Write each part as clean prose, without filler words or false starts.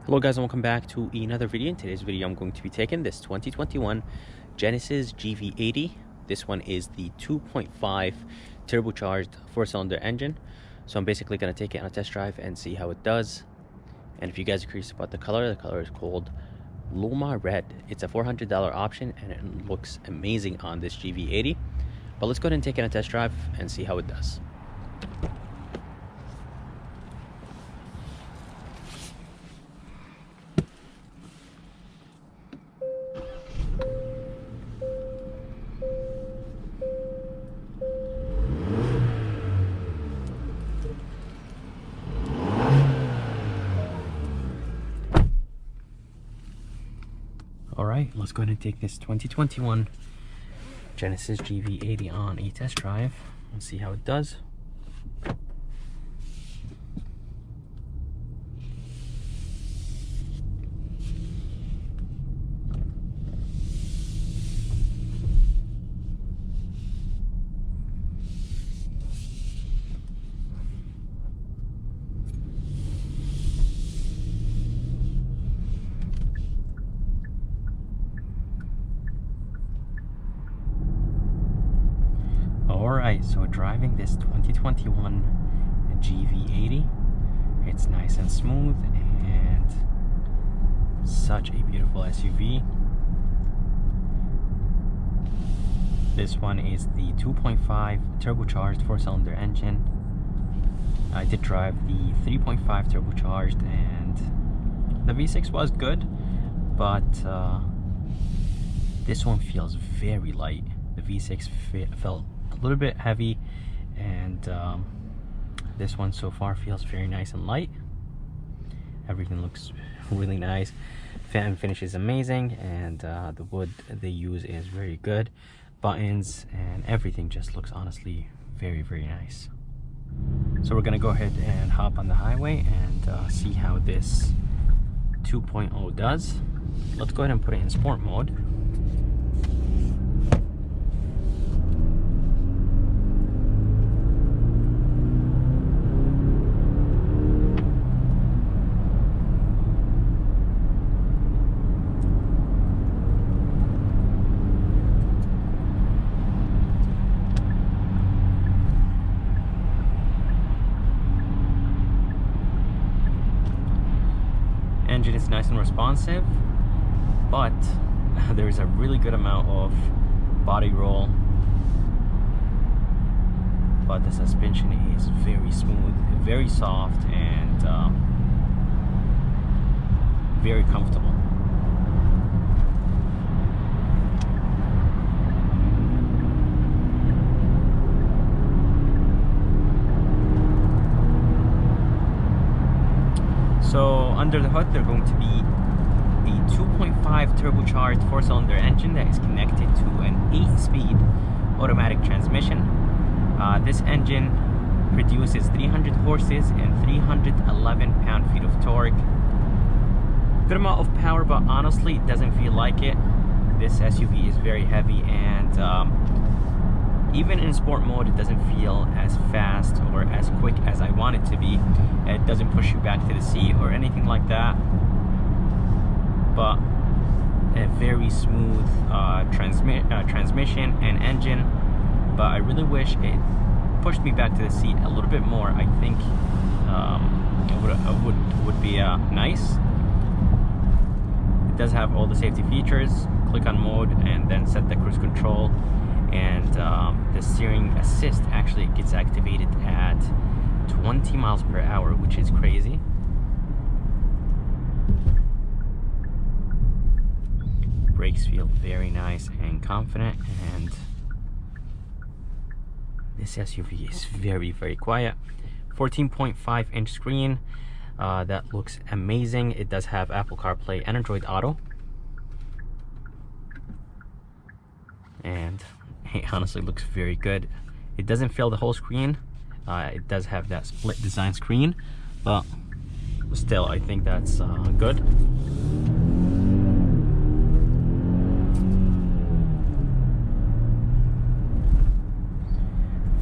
Hello guys, and welcome back to another video. In today's video I'm going to be taking this 2021 Genesis GV80. This one is the 2.5 turbocharged 4-cylinder engine. So I'm basically going to take it on a test drive and see how it does. And if you guys are curious about the color is called Loma Red. It's a $400 option and it looks amazing on this GV80. But let's go ahead and take it on a test drive and see how it does. Alright, let's go ahead and take this 2021 Genesis GV80 on a test drive and see how it does. Alright, so driving this 2021 GV80, it's nice and smooth and such a beautiful SUV. This one is the 2.5 turbocharged 4-cylinder engine. I did drive the 3.5 turbocharged and the V6 was good, but this one feels very light. The V6 felt a little bit heavy, and this one so far feels very nice and light. Everything looks really nice. Fan finish is amazing, and the wood they use is very good. Buttons and everything just looks honestly very nice. So we're gonna go ahead and hop on the highway and see how this 2.0 does. Let's go ahead and put it in sport mode. Engine is nice and responsive, but there is a really good amount of body roll, but the suspension is very smooth, very soft, and very comfortable. So under the hood, they're going to be a 2.5 turbocharged 4-cylinder engine that is connected to an 8-speed automatic transmission. This engine produces 300 horses and 311 pound-feet of torque. Good amount of power, but honestly, it doesn't feel like it. This SUV is very heavy, and even in sport mode, it doesn't feel as fast or as quick as I want it to be. It doesn't push you back to the seat or anything like that, but a very smooth transmission and engine. But I really wish it pushed me back to the seat a little bit more. I think it would be nice. It does have all the safety features. Click on mode and then set the cruise control, and the steering assist actually gets activated at 20 miles per hour, which is crazy. Brakes feel very nice and confident, and this SUV is very quiet. 14.5 inch screen, that looks amazing. It does have Apple CarPlay and Android Auto, and it honestly looks very good. It doesn't fill the whole screen. It does have that split design screen, but still I think that's good.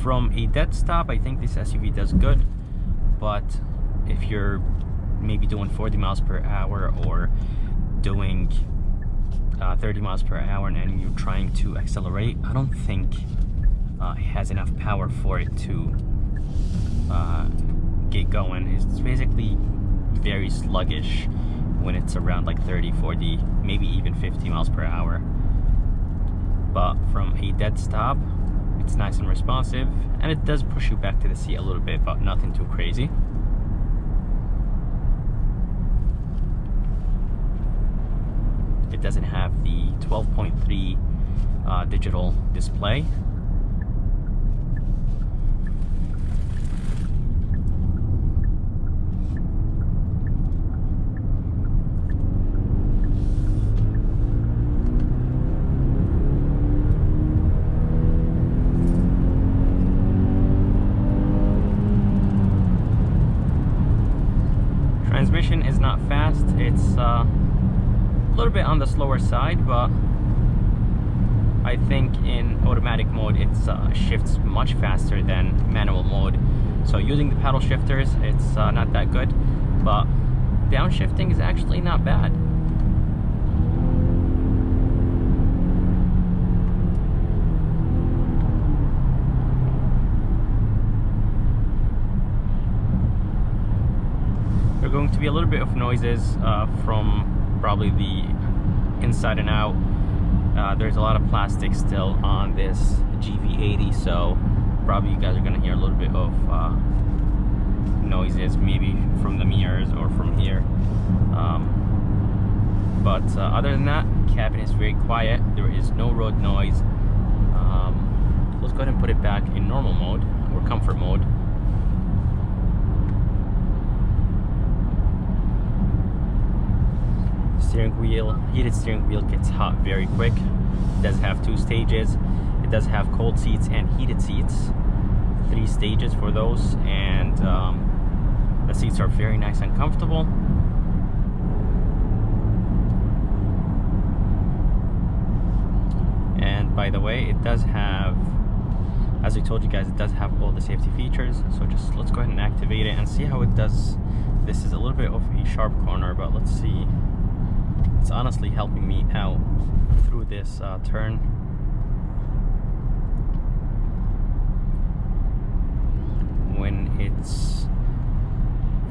From a dead stop, I think this SUV does good, but if you're maybe doing 40 miles per hour or doing 30 miles per hour and you're trying to accelerate, I don't think it has enough power for it to get going. It's basically very sluggish when it's around like 30, 40, maybe even 50 miles per hour. But from a dead stop, it's nice and responsive, and it does push you back to the seat a little bit, but nothing too crazy. It doesn't have the 12.3 digital display. Transmission is not fast. It's a little bit on the slower side, but I think in automatic mode it shifts much faster than manual mode. So using the paddle shifters, it's not that good, but downshifting is actually not bad. There are going to be a little bit of noises from probably the inside and out. There's a lot of plastic still on this GV80, so probably you guys are going to hear a little bit of noises, maybe from the mirrors or from here. But other than that, cabin is very quiet. There is no road noise. Let's go ahead and put it back in normal mode or comfort mode. Steering wheel, heated steering wheel gets hot very quick. It does have 2 stages. It does have cold seats and heated seats. 3 stages for those, and the seats are very nice and comfortable. And by the way, it does have, as I told you guys, it does have all the safety features. So just let's go ahead and activate it and see how it does. This is a little bit of a sharp corner, but let's see. It's honestly helping me out through this turn. When it's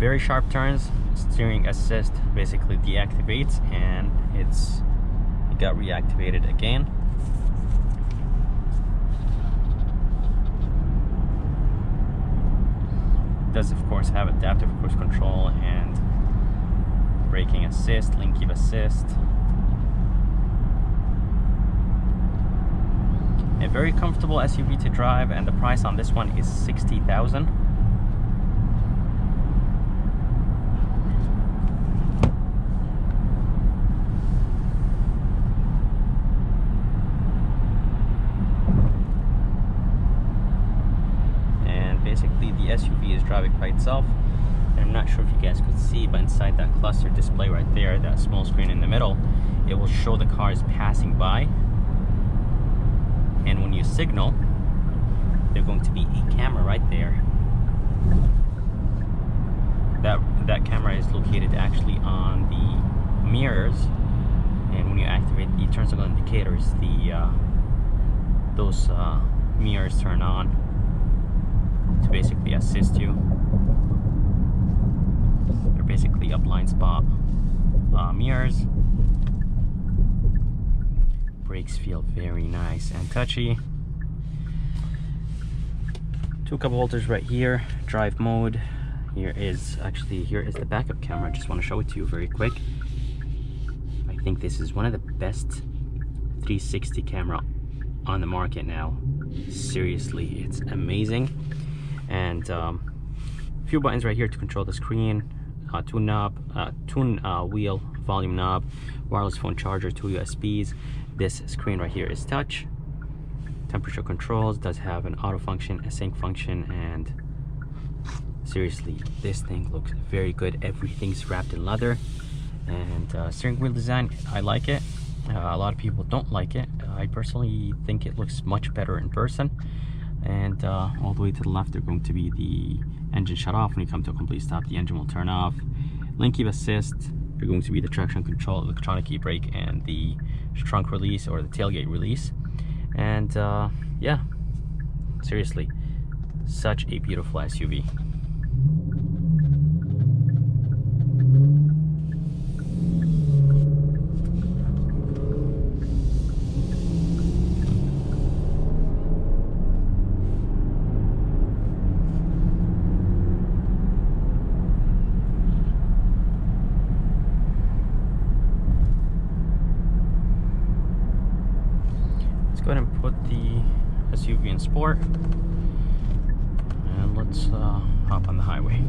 very sharp turns, steering assist basically deactivates, and it got reactivated again. It does of course have adaptive cruise control and braking assist, lane keep assist. A very comfortable SUV to drive, and the price on this one is $60,000. And basically the SUV is driving by itself. I'm not sure if you guys could see, but inside that cluster display right there, that small screen in the middle, it will show the cars passing by. And when you signal, there's going to be a camera right there. That camera is located actually on the mirrors, and when you activate the turn signal indicators, those mirrors turn on to basically assist you. They're basically a blind spot mirrors. Brakes feel very nice and touchy. 2 cup holders right here. Drive mode. Here is the backup camera. I just want to show it to you very quick. I think this is one of the best 360 camera on the market now. Seriously, it's amazing. And a few buttons right here to control the screen. Tune wheel, volume knob, wireless phone charger, 2 USBs. This screen right here is touch. Temperature controls, does have an auto function, a sync function, and seriously, this thing looks very good. Everything's wrapped in leather. And steering wheel design, I like it. A lot of people don't like it. I personally think it looks much better in person. And all the way to the left, they're going to be the engine shut off. When you come to a complete stop, the engine will turn off. lane keep assist are going to be the traction control, electronic key brake, and the trunk release or the tailgate release. And yeah, seriously, such a beautiful SUV. Go ahead and put the SUV in sport, and let's hop on the highway.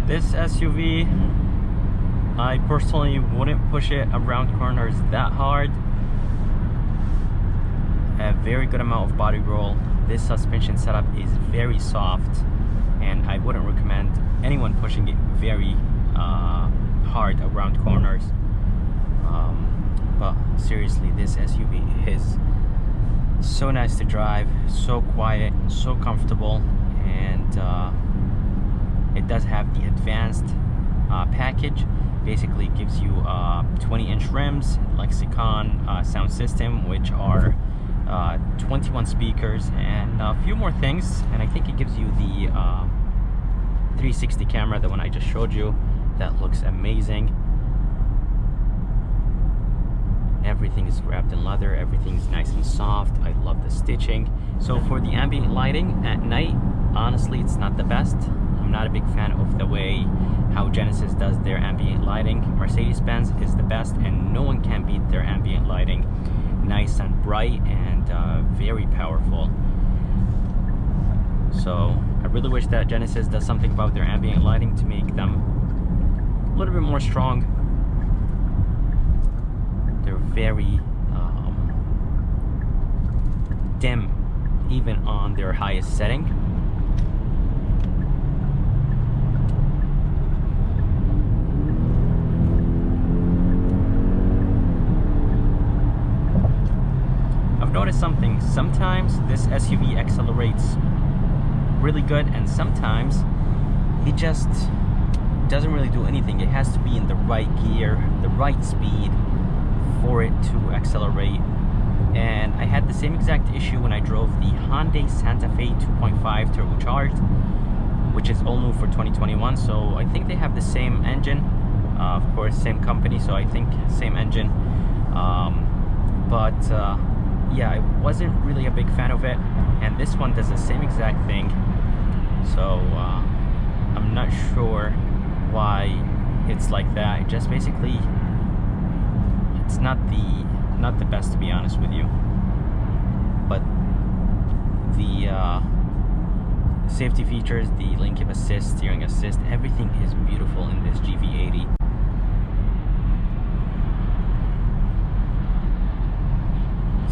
This SUV, I personally wouldn't push it around corners that hard. A very good amount of body roll. This suspension setup is very soft, and I wouldn't recommend anyone pushing it very hard around corners. But seriously, this SUV is so nice to drive, so quiet, so comfortable, and it does have the advanced package. Basically gives you 20-inch rims, Lexicon sound system, which are 21 speakers, and a few more things. And I think it gives you the 360 camera, the one I just showed you. That looks amazing. Everything is wrapped in leather, everything's nice and soft. I love the stitching. So for the ambient lighting at night, honestly, it's not the best. I'm not a big fan of the way how Genesis does their ambient lighting. Mercedes-Benz is the best, and no one can beat their ambient lighting. Nice and bright and very powerful. So I really wish that Genesis does something about their ambient lighting to make them a little bit more strong. They're very dim, even on their highest setting. I've noticed something. Sometimes this SUV accelerates really good, and sometimes it just doesn't really do anything. It has to be in the right gear, the right speed for it to accelerate. And I had the same exact issue when I drove the Hyundai Santa Fe 2.5 turbocharged, which is all new for 2021. So I think they have the same engine, of course, same company, so I think same engine. Yeah, I wasn't really a big fan of it, and this one does the same exact thing. So I'm not sure why it's like that. It just basically, it's not the best, to be honest with you. But the safety features, the lane keep assist, steering assist, everything is beautiful in this GV80.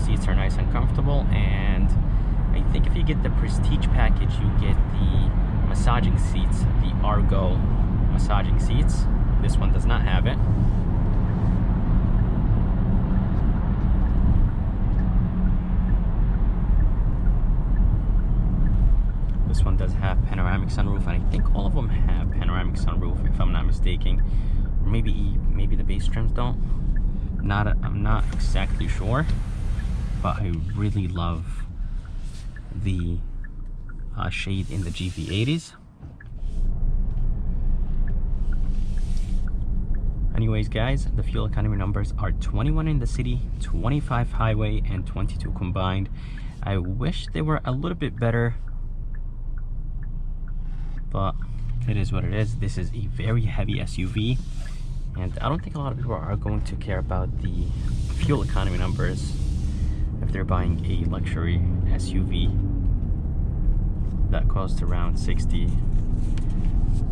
Seats are nice and comfortable, and I think if you get the Prestige package, you get the massaging seats, the Argo massaging seats. This one does not have it. This one does have panoramic sunroof, and I think all of them have panoramic sunroof, if I'm not mistaken. Or maybe the base trims don't. I'm not exactly sure. But I really love the shade in the GV80s. Anyways, guys, the fuel economy numbers are 21 in the city, 25 highway, and 22 combined. I wish they were a little bit better, but it is what it is. This is a very heavy SUV, and I don't think a lot of people are going to care about the fuel economy numbers if they're buying a luxury SUV that costs around 60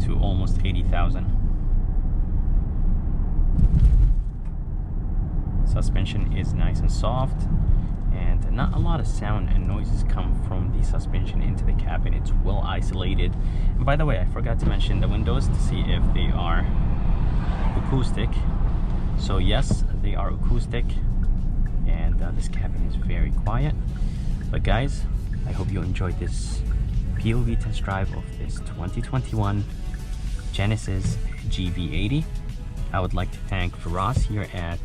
to almost 80,000. Suspension is nice and soft, and not a lot of sound and noises come from the suspension into the cabin. It's well isolated. And by the way, I forgot to mention the windows to see if they are acoustic. So yes, they are acoustic, and this cabin is very quiet. But guys, I hope you enjoyed this POV test drive of this 2021 Genesis GV80. I would like to thank Firas here at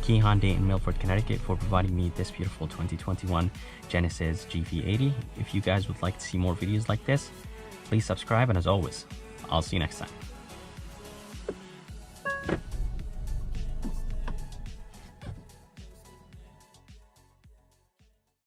Key Hyundai in Milford, Connecticut for providing me this beautiful 2021 Genesis GV80. If you guys would like to see more videos like this, please subscribe, and as always, I'll see you next time.